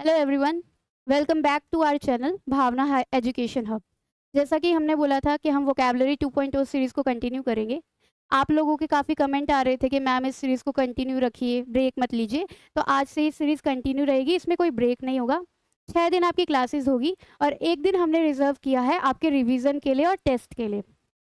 Hello everyone, welcome back to our channel Bhavna education hub. जैसा कि हमने बोला था कि हम वोकेबलरी 2.0 सीरीज़ को कंटिन्यू करेंगे। आप लोगों के काफ़ी कमेंट आ रहे थे कि मैम इस सीरीज़ को कंटिन्यू रखिए, ब्रेक मत लीजिए। तो आज से ये सीरीज़ कंटिन्यू रहेगी, इसमें कोई ब्रेक नहीं होगा। 6 दिन आपकी क्लासेस होगी और एक दिन हमने रिजर्व किया है आपके रिवीजन के लिए और टेस्ट के लिए।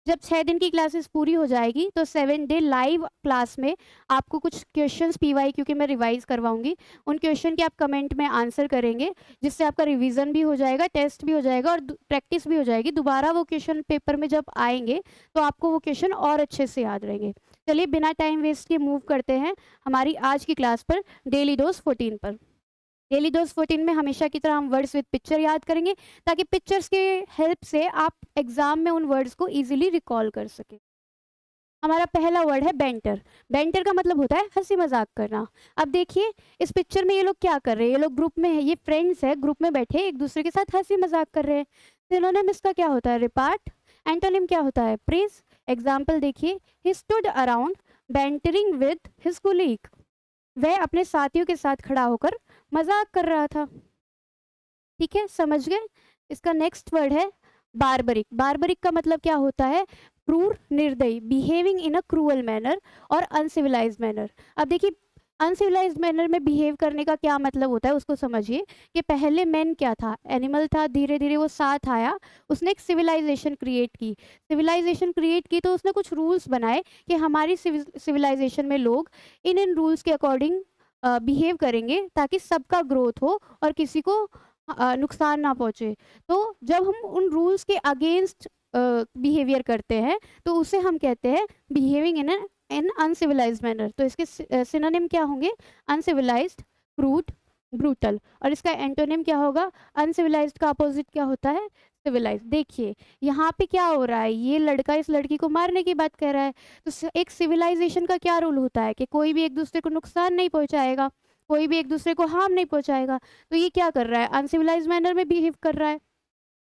जब 6 दिन की क्लासेस पूरी हो जाएगी तो 7 डे लाइव क्लास में आपको कुछ क्वेश्चंस पीवाई क्योंकि मैं रिवाइज करवाऊंगी, उन क्वेश्चन के आप कमेंट में आंसर करेंगे, जिससे आपका रिवीजन भी हो जाएगा, टेस्ट भी हो जाएगा और प्रैक्टिस भी हो जाएगी। दोबारा वो क्वेश्चन पेपर में जब आएंगे तो आपको वो क्वेश्चन और अच्छे से याद रहेंगे। चलिए बिना टाइम वेस्ट के मूव करते हैं हमारी आज की क्लास पर, डेली डोज 14 पर। डेली डोज 14 में हमेशा की तरह हम वर्ड्स विद पिक्चर याद करेंगे, ताकि पिक्चर्स के हेल्प से आप एग्जाम में उन वर्ड्स को इजीली रिकॉल कर सकें। हमारा पहला वर्ड है बेंटर। बेंटर का मतलब होता है हंसी मजाक करना। अब देखिए इस पिक्चर में ये लोग क्या कर रहे हैं, ये लोग ग्रुप में है, ये फ्रेंड्स है, ग्रुप में बैठे एक दूसरे के साथ हंसी मजाक कर रहे हैं। सिनोनिम इसका क्या होता है? रिपार्ट। एंटोनिम क्या होता है? प्रेज। एग्जाम्पल देखिए, he stood around bantering with his colleague. वह अपने साथियों के साथ खड़ा होकर मजाक कर रहा था। ठीक है, समझ गए। इसका नेक्स्ट वर्ड है बारबरिक। बारबरिक का मतलब क्या होता है? क्रूर, निर्दयी, behaving in a cruel manner और अनसिविलाइज्ड मैनर। अब देखिए अनसिविलाइज्ड मैनर में बिहेव करने का क्या मतलब होता है उसको समझिए। कि पहले मैन क्या था? एनिमल था, धीरे धीरे वो साथ आया, उसने एक सिविलाइजेशन क्रिएट की। सिविलाइजेशन क्रिएट की तो उसने कुछ रूल्स बनाए कि हमारी सिविलाइजेशन में लोग इन इन रूल्स के अकॉर्डिंग बिहेव करेंगे ताकि सबका ग्रोथ हो और किसी को नुकसान ना पहुंचे। तो जब हम उन रूल्स के अगेंस्ट बिहेवियर करते हैं तो उसे हम कहते हैं behaving in an uncivilised manner. तो इसके सिनोनिम क्या होंगे? Uncivilised, crude, brutal. और इसका एंटोनिम क्या होगा? अनसिविलाइज्ड का अपोजिट क्या होता है? सिविलाइज्ड। देखिए यहाँ पे क्या हो रहा है, ये लड़का इस लड़की को मारने की बात कर रहा है। तो एक सिविलाइजेशन का क्या रूल होता है कि कोई भी एक दूसरे को नुकसान नहीं पहुंचाएगा, कोई भी एक दूसरे को हार्म नहीं पहुंचाएगा। तो ये क्या कर रहा है? अनसिविलाइज मैनर में बिहेव कर रहा है।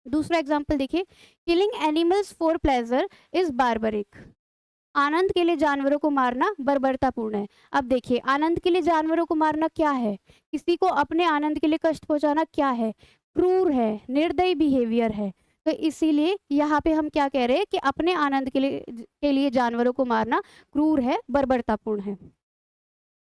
दूसरा एग्जाम्पल देखिए, killing animals for pleasure is barbaric. आनंद के लिए जानवरों को मारना बर्बरतापूर्ण है। अब देखिए आनंद के लिए जानवरों को मारना क्या है? किसी को अपने आनंद के लिए कष्ट पहुंचाना क्या है? क्रूर है, निर्दयी बिहेवियर है। तो इसीलिए यहाँ पे हम क्या कह रहे हैं कि अपने आनंद के लिए जानवरों को मारना क्रूर है, बर्बरतापूर्ण है।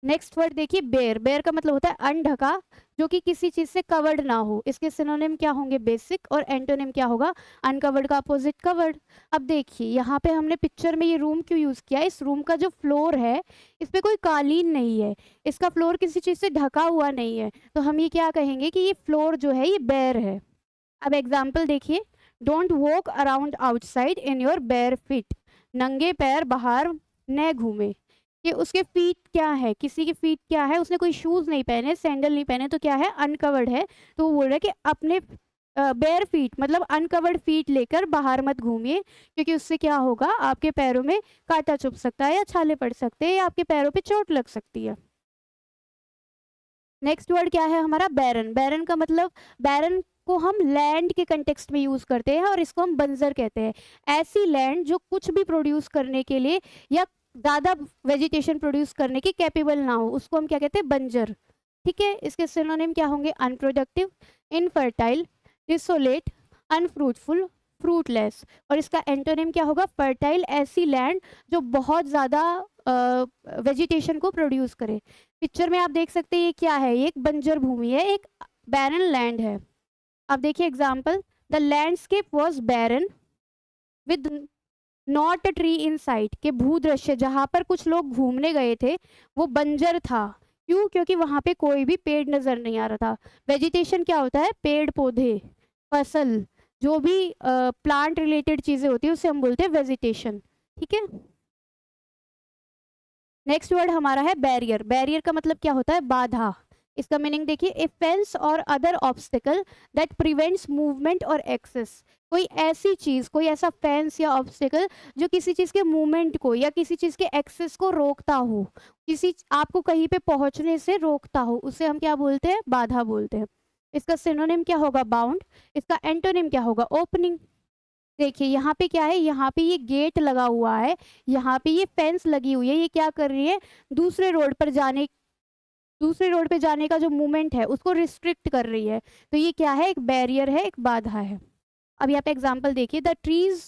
नेक्स्ट वर्ड देखिए, बेयर। बेयर का मतलब होता है अनढका, जो कि किसी चीज से कवर्ड ना हो। इसके सिनोनिम क्या होंगे? बेसिक। और एंटोनिम क्या होगा? अनकवर्ड का अपोजिट कवर्ड। अब देखिए यहाँ पे हमने पिक्चर में ये रूम क्यों यूज किया? इस रूम का जो फ्लोर है इस पे कोई कालीन नहीं है, इसका फ्लोर किसी चीज से ढका हुआ नहीं है। तो हम ये क्या कहेंगे कि ये फ्लोर जो है ये बेयर है। अब एग्जाम्पल देखिए, don't walk around outside in your bare feet. नंगे पैर बाहर न घूमे। कि उसके फीट क्या है? किसी के फीट क्या है? उसने कोई शूज नहीं पहने, सैंडल नहीं पहने, तो क्या है? अनकवर्ड है। तो वो बोल रहा है कि अपने बेयर फीट मतलब अनकवर्ड फीट लेकर बाहर मत घूमिए, क्योंकि उससे क्या होगा? आपके पैरों में कांटा चुभ सकता है या छाले पड़ सकते हैं या आपके पैरों पे चोट लग सकती है। नेक्स्ट वर्ड क्या है हमारा? बैरन। बैरन का मतलब, बैरन को हम लैंड के कंटेक्स्ट में यूज करते हैं और इसको हम बंजर कहते हैं। ऐसी लैंड जो कुछ भी प्रोड्यूस करने के लिए या ज्यादा वेजिटेशन प्रोड्यूस करने की कैपेबल ना हो, उसको हम क्या कहते हैं? बंजर। ठीक है, इसके सिनोनिम क्या होंगे? Unproductive, infertile, desolate, unfruitful, fruitless. और इसका एंटोनिम क्या होगा? फर्टाइल, ऐसी लैंड जो बहुत ज़्यादा वेजिटेशन को प्रोड्यूस करे। पिक्चर में आप देख सकते हैं ये क्या है? ये एक बंजर भूमि है, एक बैरन लैंड है। अब देखिए example, the landscape was barren with not a tree in sight. के भूदृश्य जहाँ पर कुछ लोग घूमने गए थे वो बंजर था। क्यों? क्योंकि वहां पे कोई भी पेड़ नजर नहीं आ रहा था। वेजिटेशन क्या होता है? पेड़ पौधे, फसल, जो भी प्लांट रिलेटेड चीजें होती है उसे हम बोलते हैं वेजिटेशन। ठीक है। नेक्स्ट वर्ड हमारा है बैरियर। बैरियर का मतलब क्या होता है? बाधा। इसका मीनिंग देखिए, ए फेंस और other obstacle that prevents movement और एक्सेस। कोई ऐसी चीज, कोई ऐसा फेंस या ऑब्स्टिकल जो किसी चीज के मूवमेंट को या किसी चीज के एक्सेस को रोकता हो, किसी आपको कहीं पे पहुंचने से रोकता हो, उसे हम क्या बोलते हैं? बाधा बोलते हैं। इसका सिनोनिम क्या होगा? बाउंड। इसका एंटोनिम क्या होगा? ओपनिंग। देखिए यहाँ पे क्या है? यहाँ पे ये गेट लगा हुआ है, यहाँ पे ये फेंस लगी हुई है, ये क्या कर रही है? दूसरे रोड पर जाने दूसरी रोड पे जाने का जो मूवमेंट है उसको रिस्ट्रिक्ट कर रही है। तो ये क्या है, एक बैरियर है, एक बाधा है। अब यहाँ पे एग्जाम्पल देखिए, the trees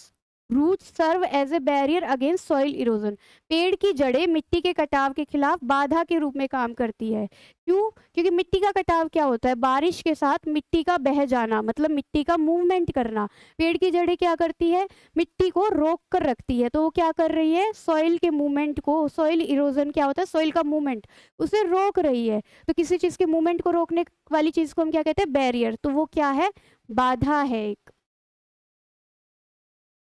roots serve as a barrier against soil erosion. पेड़ की जड़ें मिट्टी के कटाव के खिलाफ बाधा के रूप में काम करती है। क्यों? क्योंकि मिट्टी का कटाव क्या होता है, बारिश के साथ मिट्टी का बह जाना, मतलब मिट्टी का मूवमेंट करना। पेड़ की जड़ें क्या करती है, मिट्टी को रोक कर रखती है। तो वो क्या कर रही है, सॉइल के मूवमेंट को, सॉइल इरोजन क्या होता है, सॉइल का मूवमेंट, उसे रोक रही है। तो किसी चीज़ के मूवमेंट को रोकने वाली चीज़ को हम क्या कहते हैं, बैरियर। तो वो क्या है, बाधा है एक।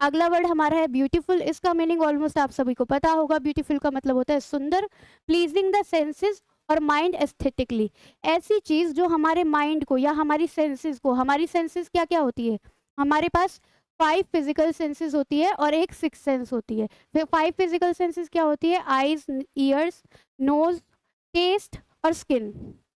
अगला वर्ड हमारा है ब्यूटीफुल। इसका मीनिंग ऑलमोस्ट आप सभी को पता होगा। ब्यूटीफुल का मतलब होता है सुंदर, प्लीजिंग द सेंसेस और माइंड एस्थेटिकली। ऐसी चीज जो हमारे माइंड को या हमारी सेंसेस को, हमारी सेंसेस क्या क्या होती है, हमारे पास 5 फिजिकल सेंसेस होती है और एक 6 सेंस होती है। फिर 5 फिजिकल सेंसेस क्या होती है, आईज, ईयर्स, नोज, टेस्ट और स्किन।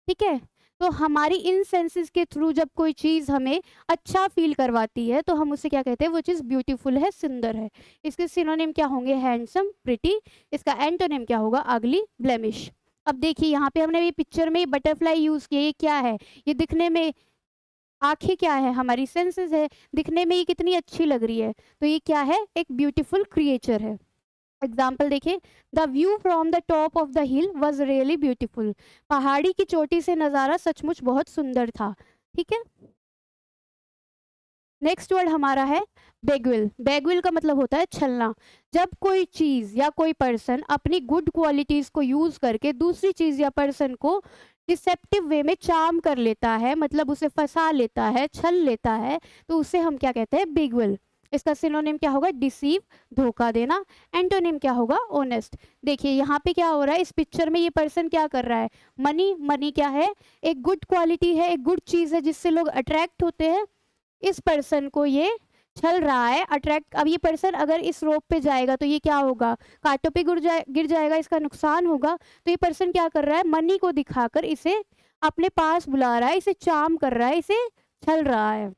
ठीक है, तो हमारी इन सेंसेस के थ्रू जब कोई चीज़ हमें अच्छा फील करवाती है तो हम उसे क्या कहते हैं, वो चीज़ ब्यूटीफुल है, सुंदर है। इसके सिनोनिम क्या होंगे, हैंडसम, प्रिटी। इसका एंटोनिम क्या होगा, अगली, ब्लेमिश। अब देखिए यहाँ पे हमने ये पिक्चर में बटरफ्लाई यूज़ किया, ये क्या है, ये दिखने में, आंखें क्या है, हमारी सेंसेस है, दिखने में ये कितनी अच्छी लग रही है, तो ये क्या है, एक ब्यूटीफुल क्रिएचर है। एग्जाम्पल देखिए, the view from the top of the hill was really beautiful. पहाड़ी की चोटी से नज़ारा सचमुच बहुत सुंदर था। ठीक है, नेक्स्ट वर्ड हमारा है बेगविल। बेगविल का मतलब होता है छलना। जब कोई चीज़ या कोई पर्सन अपनी गुड क्वालिटीज़ को यूज़ करके दूसरी चीज़ या पर्सन को डिसेप्टिव वे में चार्म कर लेता है, मतलब उसे फंसा लेता है, छल लेता है, तो उसे हम क्या कहते हैं, बेगविल। इसका सिनोनिम क्या होगा, डिसीव, धोखा देना। एंटोनिम क्या होगा, ऑनेस्ट। देखिए यहाँ पे क्या हो रहा है, इस पिक्चर में ये पर्सन क्या कर रहा है, मनी। मनी क्या है, एक गुड क्वालिटी है, एक गुड चीज़ है जिससे लोग अट्रैक्ट होते हैं। इस पर्सन को ये छल रहा है, अट्रैक्ट। अब ये पर्सन अगर इस रोप पे जाएगा तो ये क्या होगा, कांटों पे गिर जाएगा, इसका नुकसान होगा। तो ये पर्सन क्या कर रहा है, मनी को दिखाकर इसे अपने पास बुला रहा है, इसे चार्म कर रहा है, इसे छल रहा है।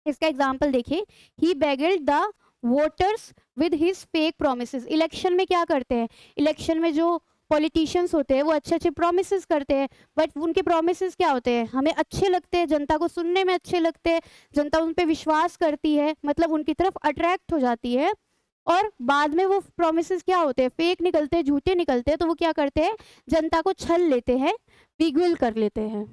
इसका एग्जाम्पल देखिए, he beguiled the voters with his fake promises. Election में क्या करते हैं, इलेक्शन में जो पॉलिटिशियंस होते हैं वो अच्छे अच्छे प्रोमिसेस करते हैं, बट उनके प्रोमिसेस क्या होते हैं, हमें अच्छे लगते हैं, जनता को सुनने में अच्छे लगते हैं, जनता उन पर विश्वास करती है, मतलब उनकी तरफ अट्रैक्ट हो जाती है। और बाद में वो प्रोमिसेस क्या होते हैं, फेक निकलते हैं, झूठे निकलते हैं। तो वो क्या करते हैं, जनता को छल लेते हैं, बिगविल कर लेते हैं।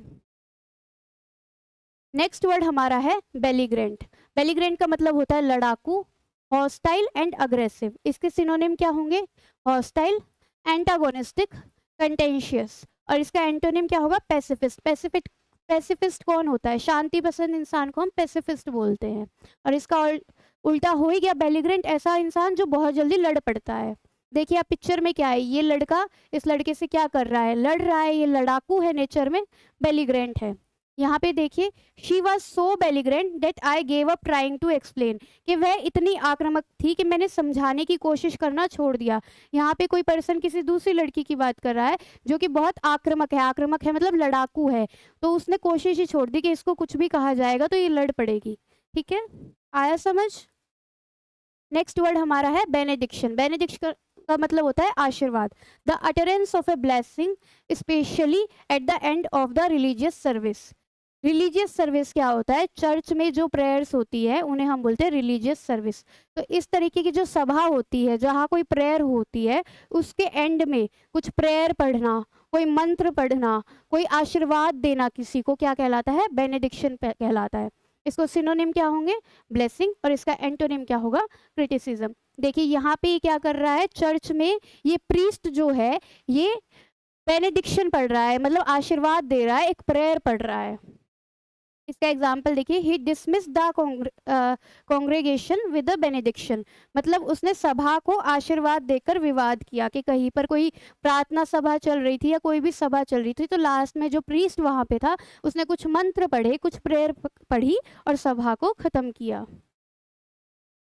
नेक्स्ट वर्ड हमारा है बेलीग्रेंट। बेलीग्रेंट का मतलब होता है लड़ाकू, हॉस्टाइल एंड अग्रेसिव। इसके सिनोनिम क्या होंगे, हॉस्टाइल, एंटागोनिस्टिक, कंटेंशियस। और इसका एंटोनिम क्या होगा, पैसिफिस्ट। पैसिफिस्ट कौन होता है, शांति पसंद इंसान को हम पैसिफिस्ट बोलते हैं। और इसका उल्टा हो ही गया बेलीग्रेंट, ऐसा इंसान जो बहुत जल्दी लड़ पड़ता है। देखिए आप पिक्चर में क्या है, ये लड़का इस लड़के से क्या कर रहा है, लड़ रहा है, ये लड़ाकू है नेचर में, बेलीग्रेंट है। यहाँ पे देखिए, she was so belligerent that I gave up trying to explain, कि वह इतनी आक्रामक थी कि मैंने समझाने की कोशिश करना छोड़ दिया। यहाँ पे कोई पर्सन किसी दूसरी लड़की की बात कर रहा है जो कि बहुत आक्रामक है, आक्रामक है मतलब लड़ाकू है, तो उसने कोशिश ही छोड़ दी कि इसको कुछ भी कहा जाएगा तो ये लड़ पड़ेगी। ठीक है, आया समझ। नेक्स्ट वर्ड हमारा है बेनेडिक्शन। बेनेडिक्शन का मतलब होता है आशीर्वाद, the utterance of a blessing specially at the end of the religious service. Religious service क्या होता है, चर्च में जो प्रेयर्स होती है उन्हें हम बोलते हैं रिलीजियस सर्विस। तो इस तरीके की जो सभा होती है जहाँ कोई प्रेयर होती है, उसके एंड में कुछ प्रेयर पढ़ना, कोई मंत्र पढ़ना, कोई आशीर्वाद देना किसी को, क्या कहलाता है, बेनेडिक्शन कहलाता है। इसको सिनोनिम क्या होंगे, ब्लेसिंग। और इसका एंटोनिम क्या होगा, क्रिटिसिज्म। देखिए यहाँ पे क्या कर रहा है, चर्च में ये प्रीस्ट जो है ये बेनेडिक्शन पढ़ रहा है, मतलब आशीर्वाद दे रहा है, एक प्रेयर पढ़ रहा है। इसका एग्जाम्पल देखिए, he dismiss the congregation with the benediction, मतलब उसने सभा को आशीर्वाद देकर विवाद किया। कि कहीं पर कोई प्रार्थना सभा चल रही थी या कोई भी सभा चल रही थी, तो लास्ट में जो प्रीस्ट वहाँ पे था उसने कुछ मंत्र पढ़े, कुछ प्रेयर पढ़ी और सभा को खत्म किया।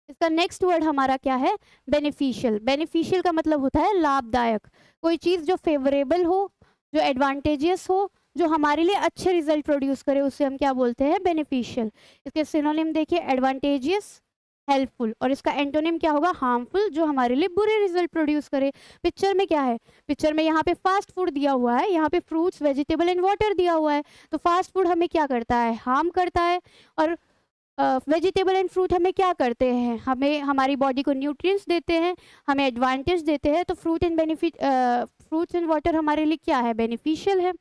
इसका नेक्स्ट वर्ड हमारा क्या है, बेनिफिशियल। बेनिफिशियल का मतलब होता है लाभदायक, कोई चीज़ जो फेवरेबल हो, जो एडवांटेजियस हो, जो हमारे लिए अच्छे रिजल्ट प्रोड्यूस करे, उसे हम क्या बोलते हैं, बेनिफिशियल। इसके सिनोनिम देखिए, एडवांटेजियस, हेल्पफुल, और इसका एंटोनिम क्या होगा, हार्मफुल, जो हमारे लिए बुरे रिजल्ट प्रोड्यूस करे। पिक्चर में क्या है, पिक्चर में यहाँ पे फास्ट फूड दिया हुआ है, यहाँ पे फ्रूट्स, वेजिटेबल एंड वाटर दिया हुआ है। तो फास्ट फूड हमें क्या करता है, हार्म करता है, और वेजिटेबल एंड फ्रूट हमें क्या करते हैं, हमें हमारी बॉडी को न्यूट्रिएंट्स देते हैं, हमें एडवांटेज देते हैं। तो फ्रूट्स एंड वाटर हमारे लिए क्या है, बेनिफिशियल है।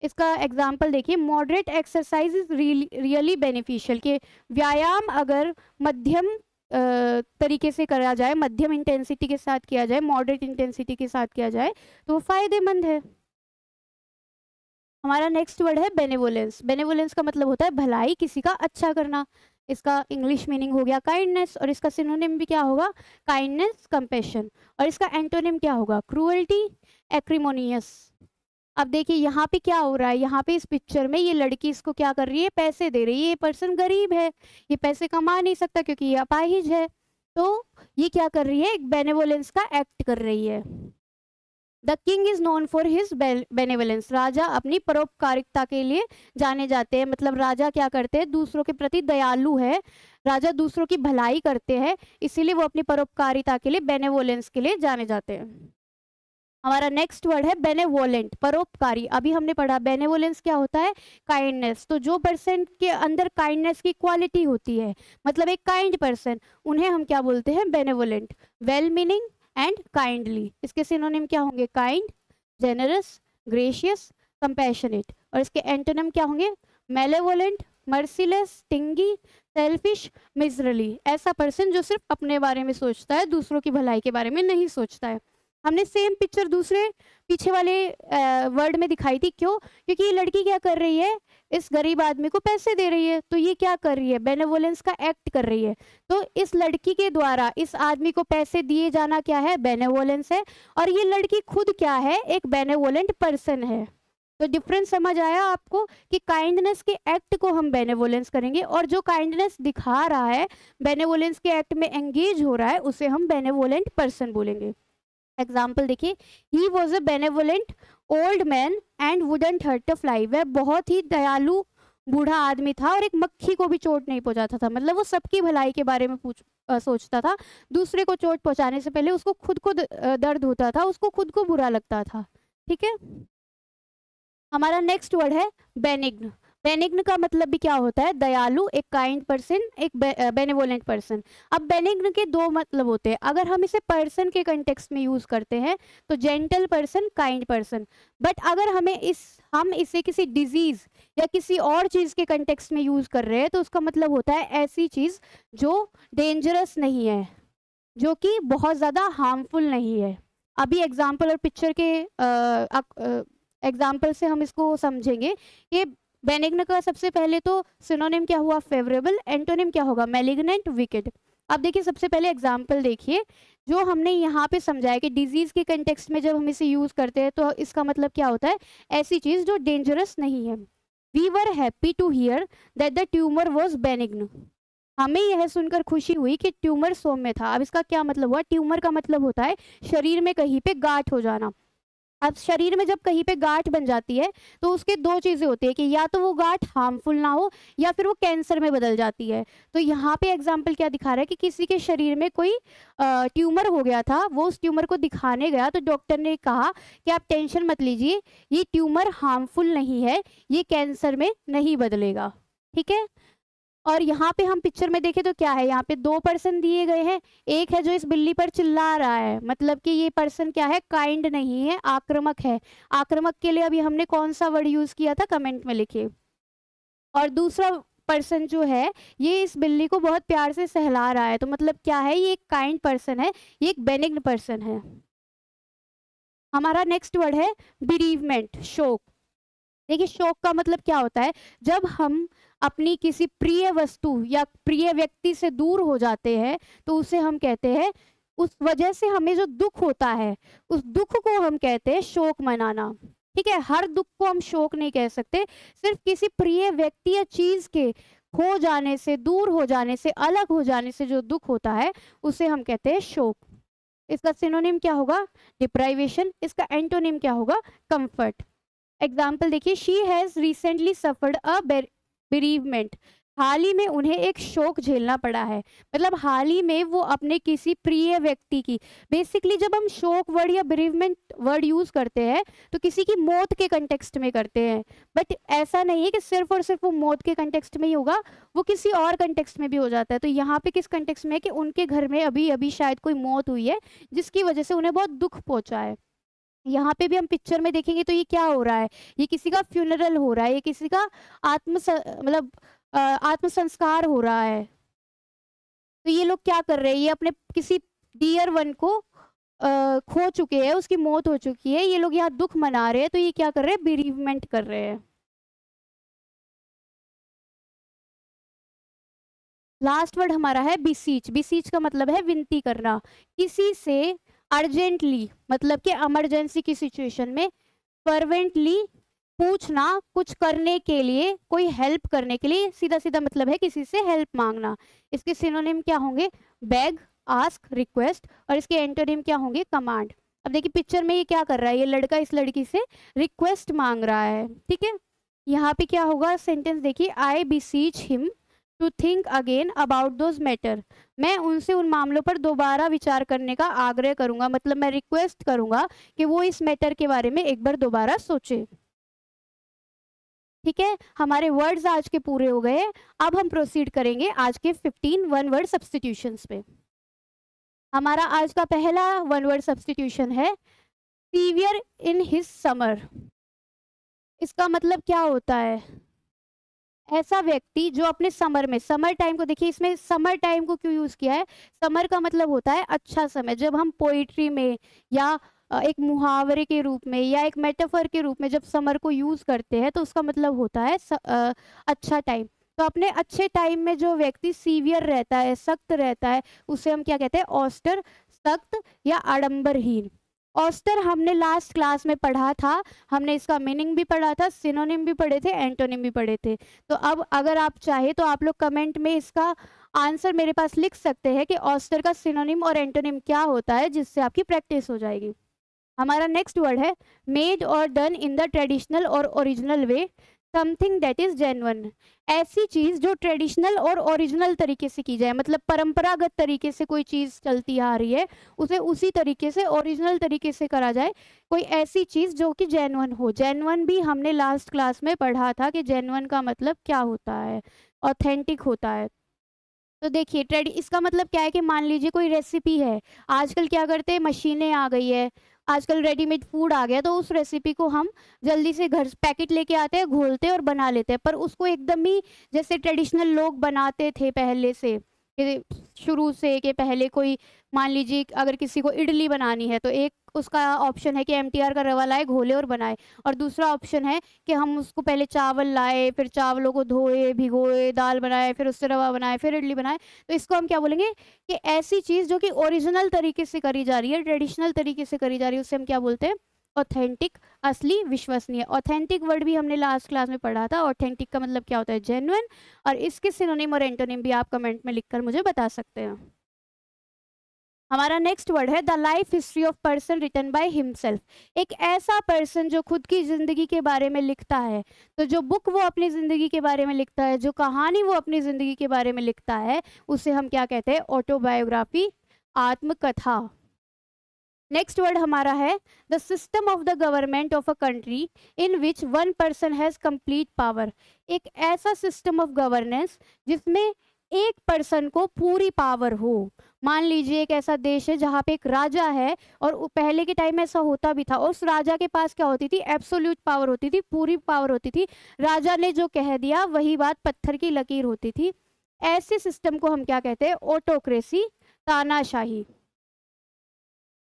इसका एग्जाम्पल देखिए, moderate exercise is really beneficial, कि व्यायाम अगर मध्यम तरीके से करा जाए, मध्यम इंटेंसिटी के साथ किया जाए, मॉडरेट इंटेंसिटी के साथ किया जाए, तो वो फायदेमंद है। हमारा नेक्स्ट वर्ड है बेनेवोलेंस। बेनेवोलेंस का मतलब होता है भलाई, किसी का अच्छा करना। इसका इंग्लिश मीनिंग हो गया काइंडनेस, और इसका सिनोनिम भी क्या होगा, काइंडनेस, कंपैशन। और इसका एंटोनिम क्या होगा, क्रूअल्टी, एक्रिमोनियस। अब देखिए यहाँ पे क्या हो रहा है, यहाँ पे इस पिक्चर में ये लड़की इसको क्या कर रही है, पैसे दे रही है। ये पर्सन गरीब है, ये पैसे कमा नहीं सकता क्योंकि ये अपाहिज है। तो ये क्या कर रही है, एक बेनेवोलेंस का एक्ट कर रही है। The king is known for his benevolence. राजा अपनी परोपकारिता के लिए जाने जाते हैं, मतलब राजा क्या करते हैं, दूसरों के प्रति दयालु है, राजा दूसरों की भलाई करते हैं, इसीलिए वो अपनी परोपकारिता के लिए, बेनेवोलेंस के लिए जाने जाते हैं। हमारा नेक्स्ट वर्ड है बेनेवोलेंट, परोपकारी। अभी हमने पढ़ा बेनेवोलेंस क्या होता है, काइंडनेस। तो जो पर्सन के अंदर काइंडनेस की क्वालिटी होती है, मतलब एक काइंड पर्सन, उन्हें हम क्या बोलते हैं, benevolent. Well meaning and kindly, इसके सिनोनिम क्या होंगे, काइंड, जेनरस, ग्रेशियस, कंपैशनेट। और इसके एंटोनिम क्या होंगे, मेलेवोलेंट, मर्सीलेस, स्टिंगी, सेल्फिश, मिजरली। ऐसा पर्सन जो सिर्फ अपने बारे में सोचता है, दूसरों की भलाई के बारे में नहीं सोचता है। हमने सेम पिक्चर दूसरे पीछे वाले वर्ड में दिखाई थी, क्यों, क्योंकि ये लड़की क्या कर रही है, इस गरीब आदमी को पैसे दे रही है। तो ये क्या कर रही है, बेनेवोलेंस का एक्ट कर रही है। तो इस लड़की के द्वारा इस आदमी को पैसे दिए जाना क्या है, बेनेवोलेंस है। और ये लड़की खुद क्या है, एक बेनेवोलेंट पर्सन है। तो डिफरेंस समझ आया आपको, कि काइंडनेस के एक्ट को हम बेनेवोलेंस करेंगे, और जो काइंडनेस दिखा रहा है, बेनेवोलेंस के एक्ट में एंगेज हो रहा है, उसे हम बेनेवोलेंट पर्सन बोलेंगे। एग्जाम्पल देखिए, he was a benevolent old man and wouldn't hurt a fly. वह बहुत ही दयालु बूढ़ा आदमी था और एक मक्खी को भी चोट नहीं पहुंचाता था। मतलब वो सबकी भलाई के बारे में सोचता था, दूसरे को चोट पहुंचाने से पहले उसको खुद को दर्द होता था, उसको खुद को बुरा लगता था। ठीक है, हमारा नेक्स्ट वर्ड है बेनिग्न। बेनिग्न का मतलब भी क्या होता है, दयालु, एक काइंड पर्सन, एक बेनेवोलेंट पर्सन। अब बेनिग्न के दो मतलब होते हैं। अगर हम इसे पर्सन के कंटेक्स्ट में यूज करते हैं तो gentle person, kind person. But अगर हम इसे किसी डिजीज या किसी और चीज के कंटेक्स्ट में यूज कर रहे हैं तो उसका मतलब होता है ऐसी चीज जो डेंजरस नहीं है, जो कि बहुत ज्यादा हार्मफुल नहीं है। अभी एग्जाम्पल और पिक्चर के एग्जाम्पल से हम इसको समझेंगे। ये बेनिग्न का सबसे पहले तो सिनोनिम क्या हुआ, फेवरेबल। एंटोनिम क्या होगा, मैलिग्नेंट, विकेड। अब देखिए सबसे पहले एग्जाम्पल देखिए, जो हमने यहाँ पे समझाया कि डिजीज के कंटेक्स्ट में जब हम इसे यूज करते हैं तो इसका मतलब क्या होता है, ऐसी चीज जो डेंजरस नहीं है। We were happy to hear that the tumour was benign. हमें यह सुनकर खुशी हुई कि ट्यूमर सौम्य था। अब इसका क्या मतलब हुआ, ट्यूमर का मतलब होता है शरीर में कहीं पे गांठ हो जाना। अब शरीर में जब कहीं पे गांठ बन जाती है तो उसके दो चीजें होती है, कि या तो वो गांठ हार्मफुल ना हो या फिर वो कैंसर में बदल जाती है। तो यहाँ पे एग्जाम्पल क्या दिखा रहा है कि किसी के शरीर में कोई ट्यूमर हो गया था, वो उस ट्यूमर को दिखाने गया तो डॉक्टर ने कहा कि आप टेंशन मत लीजिए, ये ट्यूमर हार्मफुल नहीं है, ये कैंसर में नहीं बदलेगा। ठीक है, और यहाँ पे हम पिक्चर में देखें तो क्या है, यहाँ पे दो पर्सन दिए गए हैं। एक है जो इस बिल्ली पर चिल्ला रहा है, मतलब कि ये पर्सन क्या है, काइंड नहीं है, आक्रामक है। आक्रामक के लिए अभी हमने कौन सा वर्ड यूज किया था, कमेंट में लिखिए। और दूसरा पर्सन जो है, ये इस बिल्ली को बहुत प्यार से सहला रहा है, तो मतलब क्या है, ये एक काइंड पर्सन है, ये एक बेनिग्न पर्सन है। हमारा नेक्स्ट वर्ड है बिरीवमेंट, शोक। देखिए शोक का मतलब क्या होता है, जब हम अपनी किसी प्रिय वस्तु या प्रिय व्यक्ति से दूर हो जाते हैं तो उसे हम कहते हैं, उस वजह से हमें जो दुख होता है उस दुख को हम कहते हैं शोक मनाना। ठीक है, हर दुख को हम शोक नहीं कह सकते, सिर्फ किसी प्रिय व्यक्ति या चीज के खो जाने से, दूर हो जाने से, अलग हो जाने से जो दुख होता है उसे हम कहते हैं शोक। इसका सिनोनिम क्या होगा, डिप्राइवेशन। इसका एंटोनिम क्या होगा, कंफर्ट। एग्जाम्पल देखिए, she has recently suffered a bereavement. हाल ही में उन्हें एक शोक झेलना पड़ा है, मतलब हाल ही में वो अपने किसी प्रिय व्यक्ति की, बेसिकली जब हम शोक वर्ड या बेरीवमेंट वर्ड यूज करते हैं तो किसी की मौत के कंटेक्स्ट में करते हैं, बट ऐसा नहीं है कि सिर्फ और सिर्फ वो मौत के कंटेक्स्ट में ही होगा, वो किसी और कंटेक्स्ट में भी हो जाता है। तो यहाँ पे किस कंटेक्स्ट में है कि उनके घर में अभी अभी शायद कोई मौत हुई है जिसकी वजह से उन्हें बहुत दुख पहुंचा है। यहाँ पे भी हम पिक्चर में देखेंगे तो ये क्या हो रहा है, ये किसी का फ्यूनरल हो रहा है, ये किसी का मतलब आत्मसंस्कार हो रहा है। तो ये लोग क्या कर रहे हैं, ये अपने किसी डियर वन को खो चुके हैं, उसकी मौत हो चुकी है, ये लोग यहाँ दुख मना रहे हैं, तो ये क्या कर रहे हैं, बेरीवमेंट कर रहे हैं। लास्ट वर्ड हमारा है बिसीच। बिसीच का मतलब है विनती करना, किसी से अर्जेंटली, मतलब कि इमरजेंसी की सिचुएशन में, फर्वेंटली पूछना, कुछ करने के लिए, कोई हेल्प करने के लिए, सीधा सीधा मतलब है किसी से हेल्प मांगना। इसके सिनोनिम क्या होंगे, बेग, आस्क, रिक्वेस्ट, और इसके एंटोनिम क्या होंगे, कमांड। अब देखिए पिक्चर में ये क्या कर रहा है, ये लड़का इस लड़की से रिक्वेस्ट मांग रहा है, ठीक है। यहाँ पे क्या होगा, सेंटेंस देखिए, I beseech him to think again about those matter. मैं उनसे उन मामलों पर दोबारा विचार करने का आग्रह करूंगा, मतलब मैं रिक्वेस्ट करूंगा कि वो इस मैटर के बारे में एक बार दोबारा सोचे। ठीक है, हमारे वर्ड्स आज के पूरे हो गए। अब हम प्रोसीड करेंगे आज के 15 वन वर्ड सब्सटीट्यूशंस पे। हमारा आज का पहला वन वर्ड सब्सटीट्यूशन है सीवियर इन हिज समर। इसका मतलब क्या होता है, ऐसा व्यक्ति जो अपने समर में, समर टाइम को देखिए, इसमें समर टाइम को क्यों यूज किया है, समर का मतलब होता है अच्छा समय। जब हम पोइट्री में या एक मुहावरे के रूप में या एक मेटाफर के रूप में जब समर को यूज करते हैं तो उसका मतलब होता है अच्छा टाइम। तो अपने अच्छे टाइम में जो व्यक्ति सीवियर रहता है, सख्त रहता है, उसे हम क्या कहते हैं, ऑस्टर, सख्त या आडंबरहीन। ऑस्टर हमने लास्ट क्लास में पढ़ा था, हमने इसका मीनिंग भी पढ़ा था, सिनोनिम भी पढ़े थे, एंटोनिम भी पढ़े थे। तो अब अगर आप चाहे तो आप लोग कमेंट में इसका आंसर मेरे पास लिख सकते हैं कि ऑस्टर का सिनोनिम और एंटोनिम क्या होता है, जिससे आपकी प्रैक्टिस हो जाएगी। हमारा नेक्स्ट वर्ड है मेड और डन इन द ट्रेडिशनल और original way, something that is genuine. ऐसी चीज जो ट्रेडिशनल और ओरिजिनल तरीके से की जाए, मतलब परंपरागत तरीके से कोई चीज चलती आ रही है उसे उसी तरीके से, ओरिजिनल तरीके से करा जाए। कोई ऐसी चीज जो कि जेन्युइन हो। जेन्युइन भी हमने लास्ट क्लास में पढ़ा था कि जेन्युइन का मतलब क्या होता है, ऑथेंटिक होता है। तो देखिए इसका मतलब क्या है कि मान लीजिए कोई रेसिपी है, आजकल क्या करते हैं, मशीनें आ गई है, आजकल रेडीमेड फूड आ गया, तो उस रेसिपी को हम जल्दी से घर पैकेट लेके आते हैं, घोलते हैं और बना लेते हैं। पर उसको एकदम ही जैसे ट्रेडिशनल लोग बनाते थे पहले से, कि शुरू से, कि पहले कोई मान लीजिए अगर किसी को इडली बनानी है तो एक उसका ऑप्शन है कि एमटीआर का रवा लाए, घोले और बनाए, और दूसरा ऑप्शन है कि हम उसको पहले चावल लाए, फिर चावलों को धोए, भिगोए, दाल बनाए, फिर उससे रवा बनाए, फिर इडली बनाए। तो इसको हम क्या बोलेंगे कि ऐसी चीज़ जो कि ओरिजिनल तरीके से करी जा रही है, ट्रेडिशनल तरीके से करी जा रही है, उससे हम क्या बोलते हैं, ऑथेंटिक, असली, विश्वसनीय। ऑथेंटिक वर्ड भी हमने लास्ट क्लास में पढ़ा था, ऑथेंटिक का मतलब क्या होता है, जेन्युइन। और इसके सिनोनिम और एंटोनिम भी आप कमेंट में लिखकर मुझे बता सकते हैं। हमारा नेक्स्ट वर्ड है the life history of person written by himself. एक ऐसा पर्सन जो खुद की जिंदगी के बारे में लिखता है। तो जो बुक वो अपनी जिंदगी के बारे में लिखता है, जो कहानी वो अपनी जिंदगी के बारे में लिखता है, उसे हम क्या कहते हैं, ऑटोबायोग्राफी, आत्मकथा। नेक्स्ट वर्ड हमारा है the system of the government of a country in which one person has complete power. एक ऐसा सिस्टम ऑफ गवर्नेंस जिसमें एक पर्सन को पूरी पावर हो। मान लीजिए एक ऐसा देश है जहाँ पे एक राजा है, और पहले के टाइम में ऐसा होता भी था, और उस राजा के पास क्या होती थी, एब्सोल्यूट पावर होती थी, पूरी पावर होती थी। राजा ने जो कह दिया वही बात पत्थर की लकीर होती थी। ऐसे सिस्टम को हम क्या कहते हैं, ऑटोक्रेसी, तानाशाही।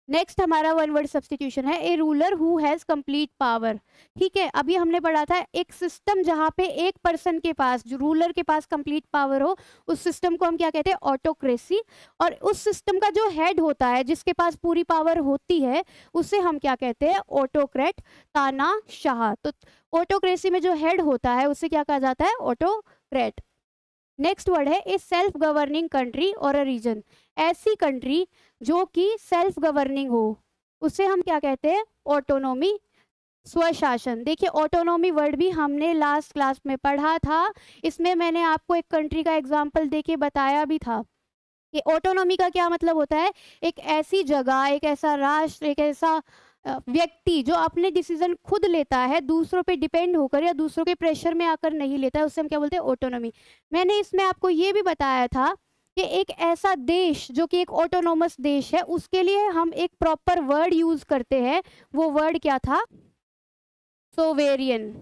नेक्स्ट हमारा वन वर्ड सब्सटीट्यूशन है ए ruler who has complete power. ठीक है, अभी हमने पढ़ा था एक सिस्टम जहां पे एक पर्सन के पास, जो रूलर के पास कंप्लीट पावर हो, उस सिस्टम को हम क्या कहते हैं, ऑटोक्रेसी। और उस सिस्टम का जो हेड होता है, जिसके पास पूरी पावर होती है, उसे हम क्या कहते हैं, ऑटोक्रेट, तानाशाह। तो ऑटोक्रेसी में जो हेड होता है उसे क्या कहा जाता है, ऑटोक्रेट। नेक्स्ट वर्ड है ए सेल्फ गवर्निंग कंट्री और अ रीजन। ऐसी कंट्री जो कि सेल्फ गवर्निंग हो, उसे हम क्या कहते हैं, ऑटोनोमी, स्वशासन। देखिए ऑटोनॉमी वर्ड भी हमने लास्ट क्लास में पढ़ा था, इसमें मैंने आपको एक कंट्री का एग्जाम्पल देके बताया भी था कि ऑटोनॉमी का क्या मतलब होता है, एक ऐसी जगह, एक ऐसा राष्ट्र, एक ऐसा व्यक्ति जो अपने डिसीजन खुद लेता है, दूसरों पे डिपेंड होकर या दूसरों के प्रेशर में आकर नहीं लेता है, उससे हम क्या बोलते हैं, ऑटोनॉमी। मैंने इसमें आपको ये भी बताया था कि एक ऐसा देश जो कि एक ऑटोनोमस देश है, उसके लिए हम एक प्रॉपर वर्ड यूज करते हैं। वो वर्ड क्या था, सोवेरियन।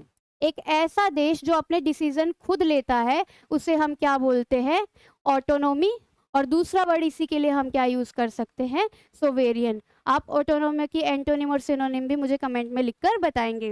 एक ऐसा देश जो अपने डिसीजन खुद लेता है, उसे हम क्या बोलते हैं, ऑटोनॉमी। और दूसरा वर्ड इसी के लिए हम क्या यूज कर सकते हैं, सोवेरियन। आप ऑटोनॉमी की एंटोनिम और सिनोनिम भी मुझे कमेंट में लिखकर बताएंगे।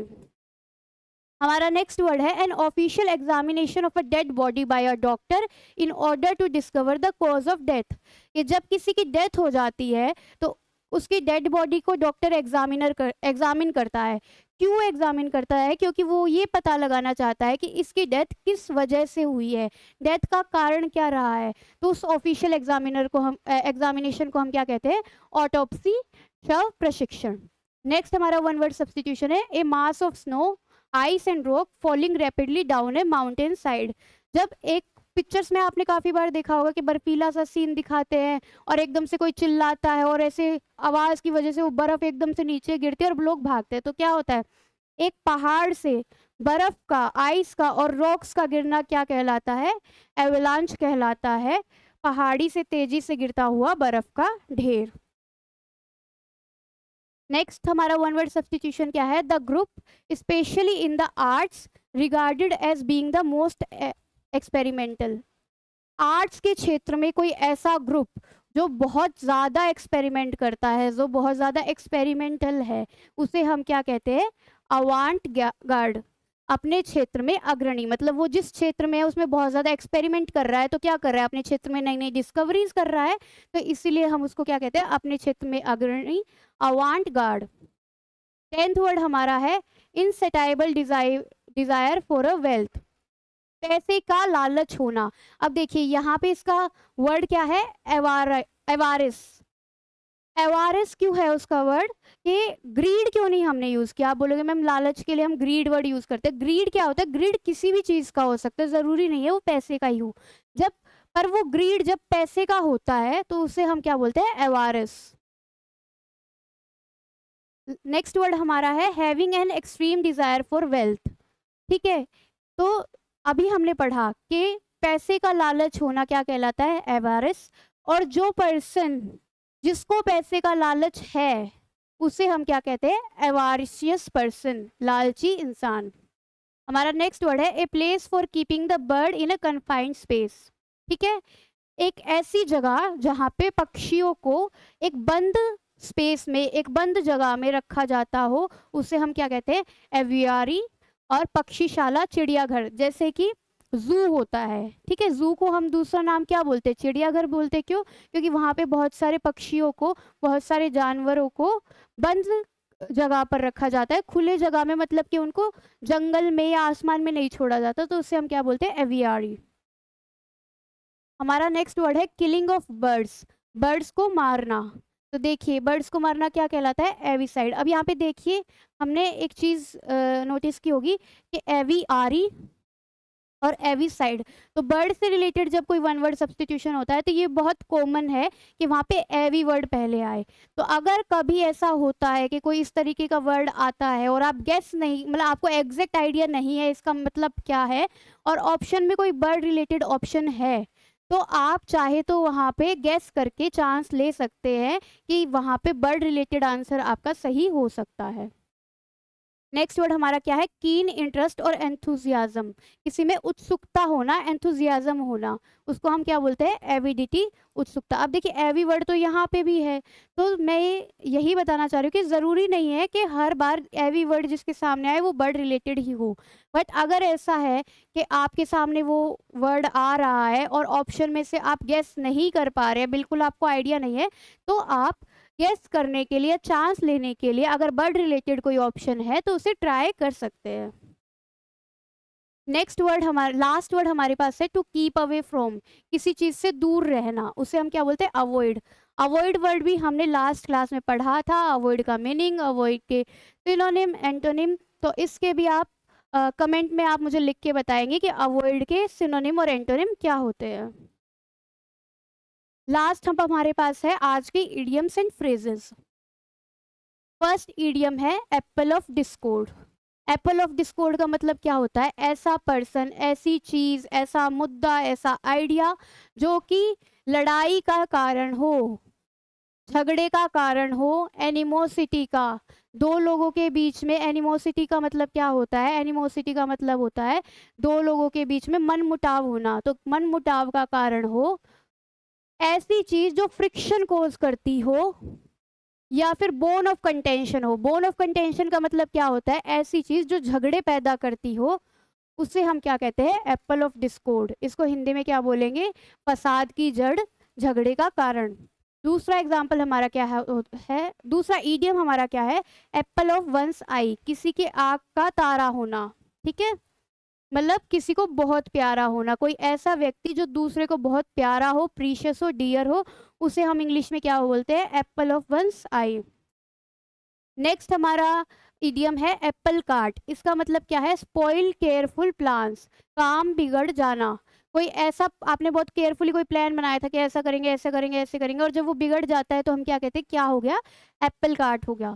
हमारा नेक्स्ट वर्ड है an official examination of a dead body by a doctor in order to discover the cause of death. ये जब किसी की डेथ हो जाती है तो उसकी डेड बॉडी को डॉक्टर एग्जामिन करता है। क्यों एग्जामिन करता है, क्योंकि वो ये पता लगाना चाहता है कि इसकी डेथ किस वजह से हुई है, डेथ का कारण क्या रहा है। तो उस ऑफिशियल एग्जामिनेशन को हम क्या कहते हैं, ऑटोप्सी, शव प्रशिक्षण। नेक्स्ट हमारा वन वर्ड सब्सटीट्यूशन है a mass of snow, ice and rock falling rapidly down a mountain side. जब एक पिक्चर्स में आपने काफी बार देखा होगा कि बर्फीला सा सीन दिखाते हैं और एकदम से कोई चिल्लाता है और ऐसे आवाज की वजह से वो बर्फ एकदम से नीचे गिरती है और लोग भागते हैं, तो क्या होता है, एक पहाड़ से बर्फ का, आइस का और रॉक्स का गिरना क्या कहलाता है, एवलांच कहलाता है। पहाड़ी से तेजी से गिरता हुआ बर्फ का ढेर। नेक्स्ट हमारा वन वर्ड सब्सटीट्यूशन क्या है, the group specially in the arts regarded as being the most experimental. Arts के क्षेत्र में कोई ऐसा ग्रुप जो बहुत ज़्यादा एक्सपेरिमेंट करता है, जो बहुत ज़्यादा एक्सपेरिमेंटल है, उसे हम क्या कहते हैं, अवांट गार्ड। अपने क्षेत्र में अग्रणी, मतलब वो जिस क्षेत्र में है उसमें बहुत ज़्यादा एक्सपेरिमेंट कर रहा है, तो क्या कर रहा है, अपने क्षेत्र में नई नई डिस्कवरीज कर रहा है, तो इसीलिए हम उसको क्या कहते हैं, अपने क्षेत्र में अग्रणी, अवांट गार्ड। 10th वर्ड हमारा है इनसेटाइबल डिजायर फॉर अ वेल्थ, पैसे का लालच होना। अब देखिए यहाँ पे इसका वर्ड क्या है, एवारिस। एवारिस क्यों है उसका वर्ड, कि ग्रीड क्यों नहीं हमने यूज किया। आप बोलोगे मैम लालच के लिए हम ग्रीड वर्ड यूज करते हैं। ग्रीड क्या होता है, ग्रीड किसी भी चीज का हो सकता है, जरूरी नहीं है वो पैसे का ही हो। जब पर वो ग्रीड जब पैसे का होता है तो उसे हम क्या बोलते हैं, एवारिस। नेक्स्ट वर्ड हमारा है having an extreme desire for wealth. ठीक है, तो अभी हमने पढ़ा कि पैसे का लालच होना क्या कहलाता है, एवारिस। और जो पर्सन जिसको पैसे का लालच है उसे हम क्या कहते हैं, एवारिशियस पर्सन, लालची इंसान। हमारा नेक्स्ट वर्ड है a place for keeping the bird in a confined space. ठीक है, एक ऐसी जगह जहाँ पे पक्षियों को एक बंद स्पेस में, एक बंद जगह में रखा जाता हो, उसे हम क्या कहते हैं, एवियरी। और पक्षीशाला, चिड़ियाघर, जैसे कि जू होता है। ठीक है, जू को हम दूसरा नाम क्या बोलते हैं, चिड़ियाघर बोलते हैं। क्यों, क्योंकि वहाँ पे बहुत सारे पक्षियों को, बहुत सारे जानवरों को बंद जगह पर रखा जाता है, खुले जगह में, मतलब कि उनको जंगल में या आसमान में नहीं छोड़ा जाता, तो उसे हम क्या बोलते हैं, एवियरी। हमारा नेक्स्ट वर्ड है किलिंग ऑफ बर्ड्स, बर्ड्स को मारना। तो देखिए बर्ड्स को मारना क्या कहलाता है, एविसाइड। अब यहाँ पे देखिए हमने एक चीज़ नोटिस की होगी कि एवियारी और एविसाइड, तो बर्ड से रिलेटेड जब कोई वन वर्ड सब्सटीट्यूशन होता है तो ये बहुत कॉमन है कि वहाँ पे एवी वर्ड पहले आए। तो अगर कभी ऐसा होता है कि कोई इस तरीके का वर्ड आता है और आप गेस नहीं, मतलब आपको एग्जैक्ट आइडिया नहीं है इसका मतलब क्या है, और ऑप्शन में कोई बर्ड रिलेटेड ऑप्शन है, तो आप चाहे तो वहाँ पे गेस करके चांस ले सकते हैं कि वहाँ पे बर्ड रिलेटेड आंसर आपका सही हो सकता है। नेक्स्ट वर्ड हमारा क्या है, कीन इंटरेस्ट और एंथुजियाज्म। किसी में उत्सुकता होना, एंथुजियाज्म होना, उसको हम क्या बोलते हैं, एविडिटी, उत्सुकता। अब देखिए एवी वर्ड तो यहाँ पे भी है, तो मैं यही बताना चाह रही हूँ कि ज़रूरी नहीं है कि हर बार एवी वर्ड जिसके सामने आए वो बर्ड रिलेटेड ही हो। बट अगर ऐसा है कि आपके सामने वो वर्ड आ रहा है और ऑप्शन में से आप गेस नहीं कर पा रहे हैं, बिल्कुल आपको आइडिया नहीं है, तो आप गेस करने के लिए, चांस लेने के लिए, अगर बर्ड रिलेटेड कोई ऑप्शन है तो उसे ट्राई कर सकते हैं। नेक्स्ट वर्ड हमारा, लास्ट वर्ड हमारे पास है टू कीप अवे फ्रॉम, किसी चीज से दूर रहना, उसे हम क्या बोलते हैं, अवॉइड। अवॉइड वर्ड भी हमने लास्ट क्लास में पढ़ा था, अवॉइड का मीनिंग, अवॉइड के सिनोनिम, एंटोनिम। तो इसके भी आप कमेंट में आप मुझे लिख के बताएंगे कि अवॉइड के सिनोनिम और एंटोनिम क्या होते हैं। लास्ट हम हमारे पास है आज के idioms and phrases. First idiom है apple of discord. Apple of discord का मतलब क्या होता है? ऐसा पर्सन, ऐसी चीज, ऐसा मुद्दा, ऐसा आइडिया जो कि लड़ाई का कारण हो, झगड़े का कारण हो, एनिमोसिटी का, दो लोगों के बीच में। एनिमोसिटी का मतलब क्या होता है? एनिमोसिटी का मतलब होता है दो लोगों के बीच में मनमुटाव होना। तो मनमुटाव का कारण हो, ऐसी चीज जो फ्रिक्शन कॉज करती हो, या फिर बोन ऑफ कंटेंशन हो। बोन ऑफ कंटेंशन का मतलब क्या होता है? ऐसी चीज जो झगड़े पैदा करती हो, उसे हम क्या कहते हैं? Apple of Discord. इसको हिंदी में क्या बोलेंगे? फसाद की जड़, झगड़े का कारण। दूसरा एग्जाम्पल हमारा क्या है? दूसरा ईडियम हमारा क्या है? एप्पल ऑफ वंस आई, किसी के आँख का तारा होना। ठीक है, मतलब किसी को बहुत प्यारा होना, कोई ऐसा व्यक्ति जो दूसरे को बहुत प्यारा हो, प्रीशियस हो, डियर हो, उसे हम इंग्लिश में क्या बोलते हैं? Apple of one's eye. Next हमारा इडियम है एप्पल कार्ट। इसका मतलब क्या है? स्पॉइल केयरफुल प्लान्स, काम बिगड़ जाना। कोई ऐसा, आपने बहुत केयरफुली कोई प्लान बनाया था कि ऐसा करेंगे, ऐसा करेंगे, ऐसे करेंगे, और जब वो बिगड़ जाता है तो हम क्या कहते हैं? क्या हो गया? एप्पल कार्ट हो गया।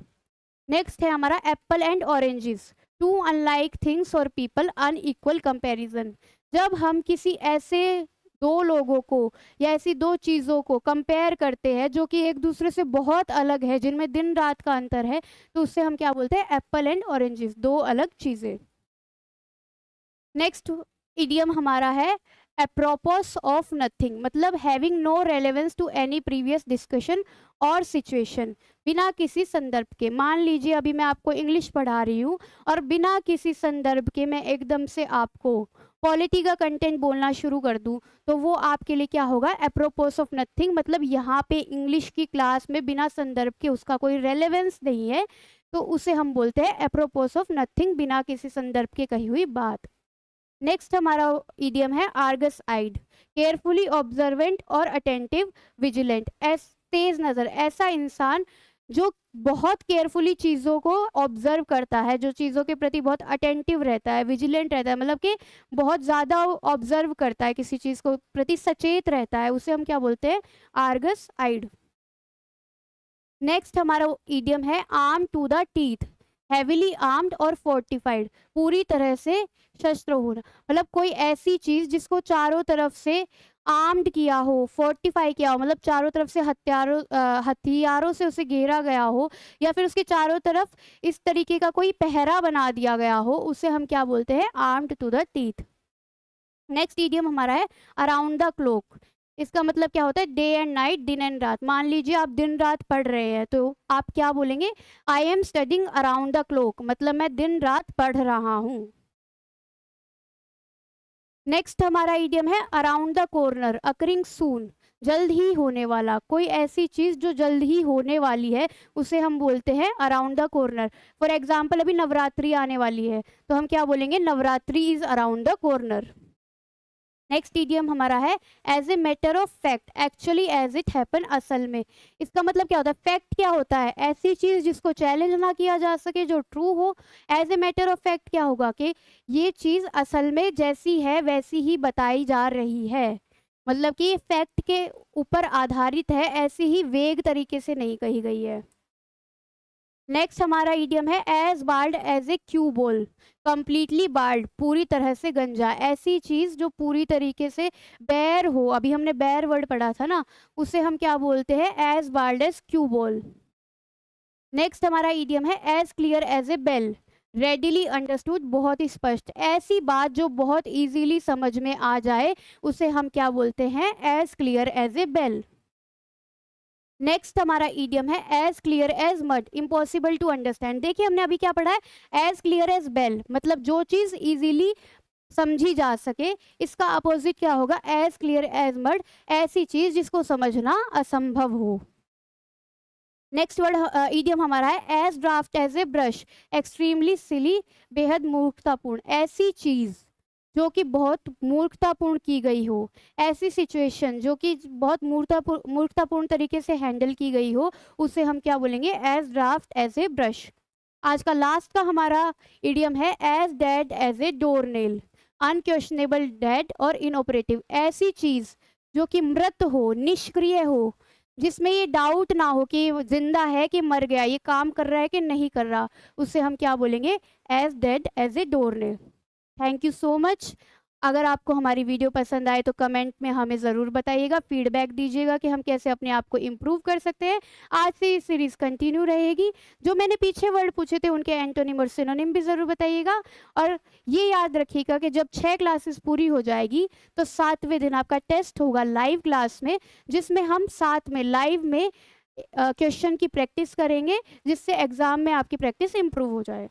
नेक्स्ट है हमारा apple and oranges. To unlike things और पीपल, अनइक्वल कंपैरिजन। जब हम किसी ऐसे दो लोगों को या ऐसी दो चीज़ों को कंपेयर करते हैं जो कि एक दूसरे से बहुत अलग है, जिनमें दिन रात का अंतर है, तो उससे हम क्या बोलते हैं? एप्पल एंड ऑरेंजेस, दो अलग चीज़ें। नेक्स्ट इडियम हमारा है अप्रोपोस ऑफ नथिंग, मतलब having no relevance to any previous discussion और सिचुएशन। बिना किसी संदर्भ के, मान लीजिए अभी मैं आपको इंग्लिश पढ़ा रही हूँ और बिना किसी संदर्भ के मैं एकदम से आपको पॉलिटी का कंटेंट बोलना शुरू कर दूं, तो वो आपके लिए क्या होगा? Apropos of nothing. मतलब यहाँ पे इंग्लिश की क्लास में बिना संदर्भ के उसका कोई रेलेवेंस नहीं है, तो उसे हम बोलते हैं अप्रोपोस ऑफ नथिंग, बिना किसी संदर्भ के कही हुई बात। नेक्स्ट हमारा इडियम है आर्गस आइड। केयरफुली ऑब्जर्वेंट और अटेंटिव, विजिलेंट। तेज नज़र, ऐसा इंसान जो बहुत केयरफुली चीज़ों को ऑब्जर्व करता है, जो चीज़ों के प्रति बहुत अटेंटिव रहता है, विजिलेंट रहता है, मतलब कि बहुत ज़्यादा ऑब्जर्व करता है, किसी चीज़ को प्रति सचेत रहता है, उसे हम क्या बोलते हैं? Argus eyed. नेक्स्ट हमारा इडियम है arm to the teeth. Heavily armed और फोर्टिफाइड, पूरी तरह से शस्त्र होना। मतलब कोई ऐसी चीज जिसको चारों तरफ से आर्म्ड किया हो, फोर्टिफाई किया हो, मतलब चारों तरफ से हथियारों से उसे घेरा गया हो, या फिर उसके चारों तरफ इस तरीके का कोई पहरा बना दिया गया हो, उसे हम क्या बोलते हैं? Armed to the teeth. Next idiom हमारा है अराउंड द क्लॉक। इसका मतलब क्या होता है? डे एंड नाइट, दिन एंड रात। मान लीजिए आप दिन रात पढ़ रहे हैं, तो आप क्या बोलेंगे? I am studying around the clock, मतलब मैं दिन रात पढ़ रहा हूँ। नेक्स्ट हमारा इडियम है अराउंड द कॉर्नर, अकरिंग सून, जल्द ही होने वाला। कोई ऐसी चीज जो जल्द ही होने वाली है, उसे हम बोलते हैं around the corner. For example अभी नवरात्रि आने वाली है, तो हम क्या बोलेंगे? Navratri is around the corner. Next idiom हमारा है as a matter of fact, actually as it happen, असल में। इसका मतलब क्या होता है? फैक्ट क्या होता है? ऐसी चीज जिसको चैलेंज ना किया जा सके, जो ट्रू हो। As a matter of fact क्या होगा? कि ये चीज असल में जैसी है वैसी ही बताई जा रही है, मतलब कि फैक्ट के ऊपर आधारित है, ऐसी ही वेग तरीके से नहीं कही गई है। नेक्स्ट हमारा इडियम है as bald as a cue ball, completely bald, पूरी तरह से गंजा। ऐसी चीज जो पूरी तरीके से बैर हो, अभी हमने बैर वर्ड पढ़ा था ना, उसे हम क्या बोलते हैं? As bald as cue ball. Next हमारा इडियम है as clear as a bell, readily understood, बहुत ही स्पष्ट। ऐसी बात जो बहुत इजीली समझ में आ जाए, उसे हम क्या बोलते हैं? As clear as a bell. Next हमारा इडियम है as clear as mud, impossible to understand. देखिए हमने अभी क्या पढ़ा है? एज क्लियर एज बेल, मतलब जो चीज इजीली समझी जा सके। इसका अपोजिट क्या होगा? एज क्लियर एज मड, ऐसी चीज जिसको समझना असंभव हो। नेक्स्ट वर्ड इडियम हमारा है as daft as a brush, extremely silly, बेहद मूर्खतापूर्ण। ऐसी चीज जो कि बहुत मूर्खतापूर्ण की गई हो, ऐसी सिचुएशन जो कि बहुत मूर्खतापूर्ण तरीके से हैंडल की गई हो, उसे हम क्या बोलेंगे? As daft as a brush. आज का लास्ट का हमारा इडियम है as dead as a doornail. Unquestionable dead और इनऑपरेटिव, ऐसी चीज जो कि मृत हो, निष्क्रिय हो, जिसमें ये डाउट ना हो कि वो जिंदा है कि मर गया, ये काम कर रहा है कि नहीं कर रहा, उसे हम क्या बोलेंगे? As dead as a doornail. Thank you so much. अगर आपको हमारी वीडियो पसंद आए तो कमेंट में हमें ज़रूर बताइएगा, फीडबैक दीजिएगा कि हम कैसे अपने आप को इम्प्रूव कर सकते हैं। आज से ये सीरीज़ कंटिन्यू रहेगी। जो मैंने पीछे वर्ड पूछे थे उनके एंटोनिम और सिनोनिम भी ज़रूर बताइएगा। और ये याद रखिएगा कि जब 6 क्लासेस पूरी हो जाएगी तो 7वें दिन आपका टेस्ट होगा लाइव क्लास में, जिसमें हम साथ में लाइव में क्वेश्चन की प्रैक्टिस करेंगे, जिससे एग्ज़ाम में आपकी प्रैक्टिस इम्प्रूव हो जाए।